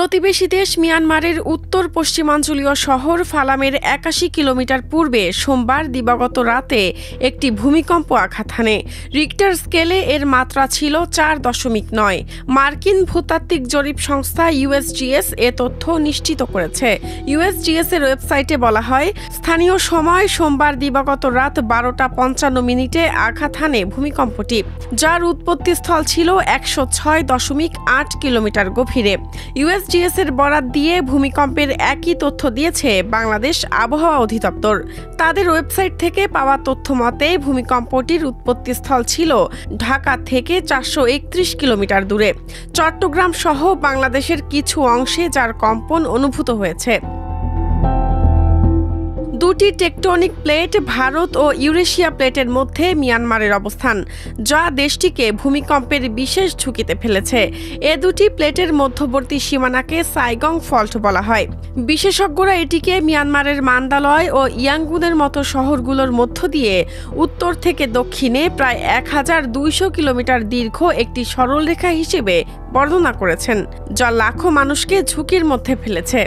প্রতিবেশী দেশ মিয়ানমারের উত্তর পশ্চিমাঞ্চলীয় শহর ফালামের ৮১ কিলোমিটার পূর্বে সোমবার দিবাগত রাতে একটি ভূমিকম্প আঘাত হানে। রিক্টার স্কেলে এর মাত্রা ছিল ৪.৯। মার্কিন ভূতাত্ত্বিক জরিপ সংস্থা ইউএসজিএস এ তথ্য নিশ্চিত করেছে। ইউএসজিএস এর ওয়েবসাইটে বলা হয়, স্থানীয় সময় সোমবার দিবাগত রাত ১২টা ৫৫ আঘাত হানে ভূমিকম্পটি, যার উৎপত্তিস্থল ছিল ১০৬.৮ কিলোমিটার গভীরে। ইউএসজিএস এর বরাত দিয়ে ভূমিকম্পের একই তথ্য দিয়েছে বাংলাদেশ আবহাওয়া অধিদপ্তর। তাদের ওয়েবসাইট থেকে পাওয়া তথ্য মতে ভূমিকম্পটির উৎপত্তিস্থল ছিল ঢাকা থেকে ৪৩১ কিলোমিটার দূরে, চট্টগ্রাম সহ বাংলাদেশের কিছু অংশে যার কম্পন অনুভূত হয়েছে। দুটি টেকটনিক প্লেট ভারত ও ইউরেশিয়া প্লেটের মধ্যে মিয়ানমারের অবস্থান, যা দেশটিকে ভূমিকম্পের বিশেষ ঝুঁকিতে ফেলেছে। এ দুটি প্লেটের মধ্যবর্তী সীমানাকে সাইগং ফল্ট বলা হয়। বিশেষজ্ঞরা এটিকে মিয়ানমারের মান্দালয় ও ইয়াঙ্গুনের মতো শহরগুলোর মধ্য দিয়ে উত্তর থেকে দক্ষিণে প্রায় ১২০০ কিলোমিটার দীর্ঘ একটি সরলরেখা হিসেবে বর্ণনা করেছেন, যা লাখো মানুষকে ঝুঁকির মধ্যে ফেলেছে।